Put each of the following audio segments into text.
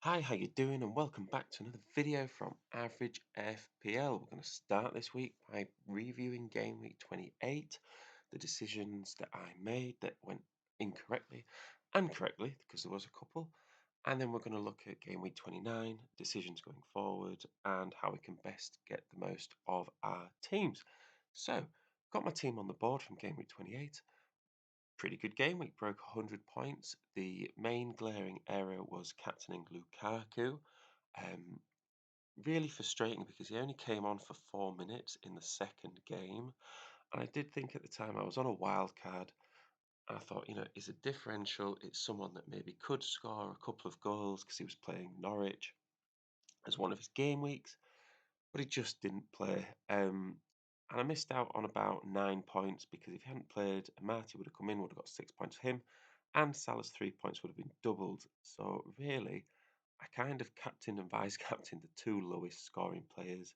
Hi, how you doing? And welcome back to another video from Average FPL. We're going to start this week by reviewing Game Week 28, the decisions that I made that went incorrectly and correctly, because there was a couple. And then we're going to look at Game Week 29, decisions going forward, and how we can best get the most of our teams. So, got my team on the board from Game Week 28. Pretty good game week, broke 100 points. The main glaring error was captaining Lukaku. Um, really frustrating because he only came on for 4 minutes in the second game. And I did think at the time I was on a wild card. And I thought, is a differential. It's someone that maybe could score a couple of goals because he was playing Norwich as one of his game weeks, but he just didn't play. And I missed out on about 9 points because if he hadn't played, Amati would have come in, would have got 6 points for him, and Salah's 3 points would have been doubled. So really, I kind of captained and vice captained the two lowest scoring players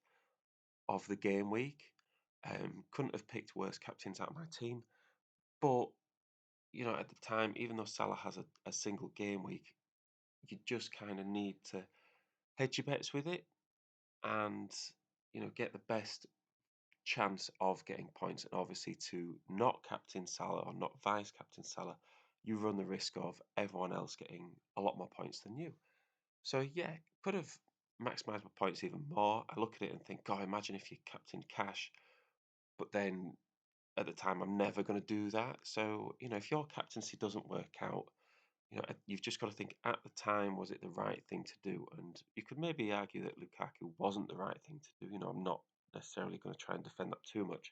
of the game week. Couldn't have picked worse captains out of my team, but at the time, even though Salah has a single game week, you just kind of need to hedge your bets with it and get the best chance of getting points. And obviously, to not captain Salah or not vice captain Salah, you run the risk of everyone else getting a lot more points than you. So yeah, could have maximised my points even more. I look at it and think, God, imagine if you captained Cash, but then at the time I'm never going to do that. So if your captaincy doesn't work out, you've just got to think at the time, was it the right thing to do? And you could maybe argue that Lukaku wasn't the right thing to do. I'm not necessarily going to try and defend that too much.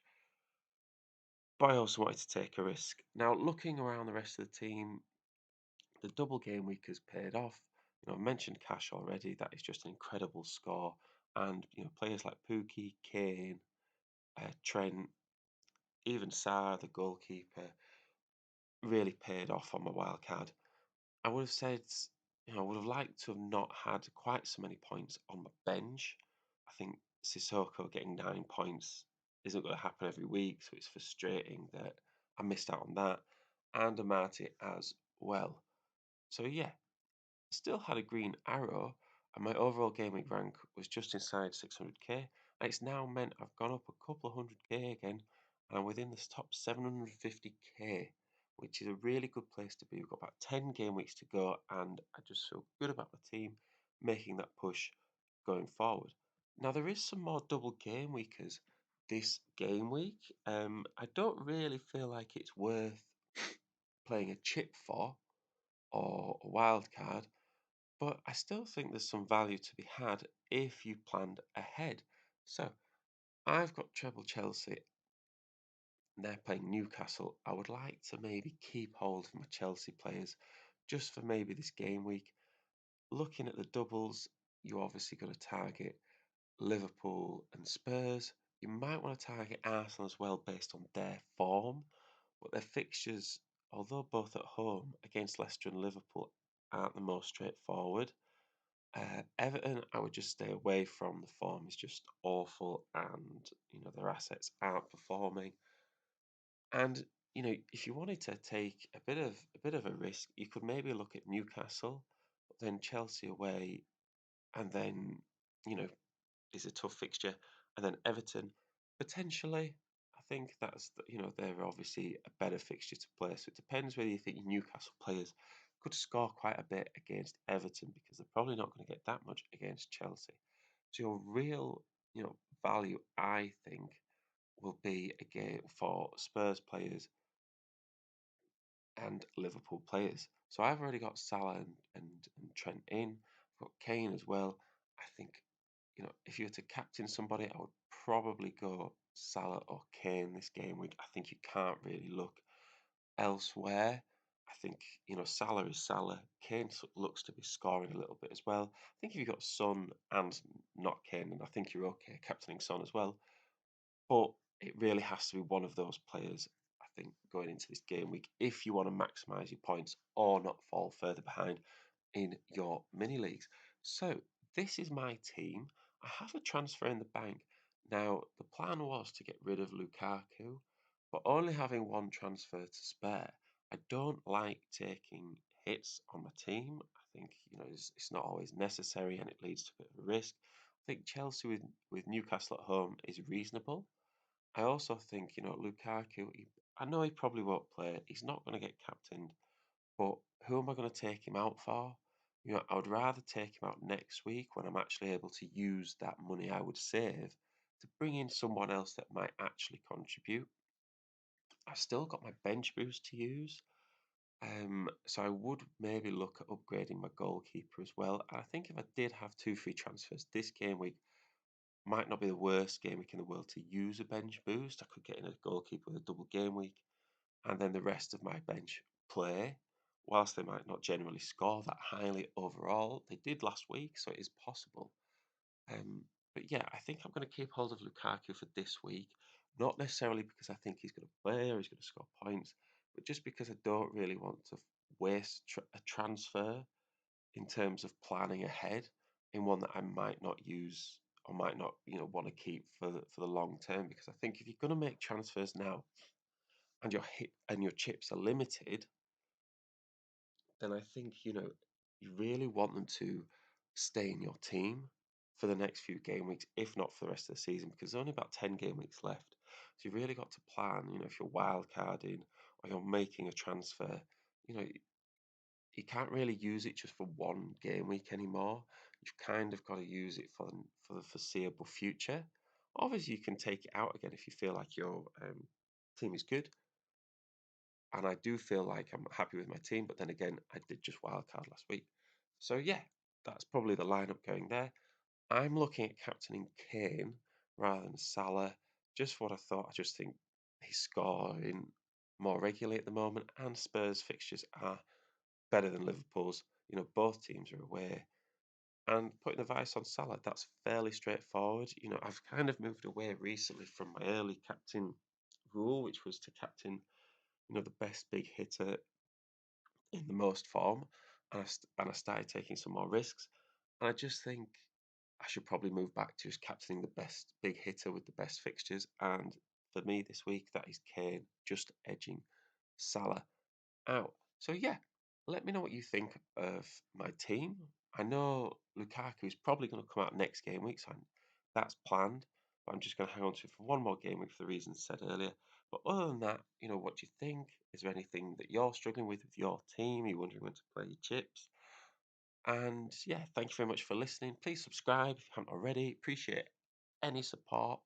But I also wanted to take a risk. Now, looking around the rest of the team, the double game week has paid off. I mentioned Cash already. That is just an incredible score. And, players like Pookie, Kane, Trent, even Sarr, the goalkeeper, really paid off on my wild card. I would have said, I would have liked to have not had quite so many points on my bench. I think Sissoko getting 9 points isn't going to happen every week, so it's frustrating that I missed out on that. And Amati as well. So yeah, still had a green arrow, and my overall gaming rank was just inside 600k. And it's now meant I've gone up a couple of 100k again, and I'm within this top 750k, which is a really good place to be. We've got about 10 game weeks to go, and I just feel good about my team making that push going forward. Now, there is some more double game weekers this game week. I don't really feel like it's worth playing a chip for or a wild card, but I still think there's some value to be had if you planned ahead. So I've got treble Chelsea, and they're playing Newcastle. I would like to maybe keep hold of my Chelsea players just for maybe this game week. Looking at the doubles, you're obviously going to target Liverpool and Spurs. You might want to target Arsenal as well based on their form, but their fixtures, although both at home against Leicester and Liverpool, aren't the most straightforward. Everton, I would just stay away from. The form is just awful, and their assets aren't performing. And if you wanted to take a bit of a risk, you could maybe look at Newcastle, but then Chelsea away, and then you know is a tough fixture, and then Everton potentially. I think they're obviously a better fixture to play. So it depends whether you think Newcastle players could score quite a bit against Everton because they're probably not going to get that much against Chelsea. So your real value, I think, will be again for Spurs players and Liverpool players. So I've already got Salah and Trent in. I've got Kane as well. I think if you were to captain somebody, I would probably go Salah or Kane this game week. I think you can't really look elsewhere. I think, Salah is Salah. Kane looks to be scoring a little bit as well. I think if you've got Son and not Kane, then I think you're okay captaining Son as well. But it really has to be one of those players, I think, going into this game week if you want to maximise your points or not fall further behind in your mini leagues. So this is my team. I have a transfer in the bank. Now, the plan was to get rid of Lukaku, but only having one transfer to spare, I don't like taking hits on my team. I think it's not always necessary and it leads to a bit of a risk. I think Chelsea with Newcastle at home is reasonable. I also think Lukaku. I know he probably won't play. He's not going to get captained, but who am I going to take him out for? I would rather take him out next week when I'm actually able to use that money I would save to bring in someone else that might actually contribute. I've still got my bench boost to use. So I would maybe look at upgrading my goalkeeper as well. I think if I did have two free transfers, this game week might not be the worst game week in the world to use a bench boost. I could get in a goalkeeper with a double game week, and then the rest of my bench play. Whilst they might not generally score that highly overall, they did last week, so it is possible. Um, but yeah, I think I'm going to keep hold of Lukaku for this week. Not necessarily because I think he's going to play or he's going to score points, but just because I don't really want to waste a transfer in terms of planning ahead in one that I might not use or might not, want to keep for the long term. Because I think if you're going to make transfers now and your chips are limited, then I think you really want them to stay in your team for the next few game weeks, if not for the rest of the season, because there's only about 10 game weeks left. So you've really got to plan. If you're wild carding or you're making a transfer, you know you can't really use it just for one game week anymore. You've kind of got to use it for the foreseeable future. Obviously, you can take it out again if you feel like your team is good, and I do feel like I'm happy with my team. But then again, I did just wildcard last week, so yeah, that's probably the lineup going there. I'm looking at captaining Kane rather than Salah. Just what I thought. I just think he's scoring more regularly at the moment, and Spurs fixtures are better than Liverpool's. Both teams are away. And putting the vice on Salah, that's fairly straightforward. I've kind of moved away recently from my early captain rule, which was to captain, the best big hitter in the most form. And I started taking some more risks. And I just think I should probably move back to just captaining the best big hitter with the best fixtures. And for me this week, that is Kane, just edging Salah out. So yeah, let me know what you think of my team. I know Lukaku is probably going to come out next game week, so that's planned. But I'm just going to hang on to it for one more game week for the reasons said earlier. But other than that, what do you think? Is there anything that you're struggling with your team? You're wondering when to play your chips? And yeah, thank you very much for listening. Please subscribe if you haven't already. Appreciate any support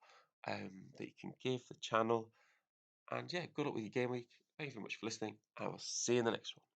that you can give the channel. And yeah, good luck with your game week. Thank you very much for listening. I will see you in the next one.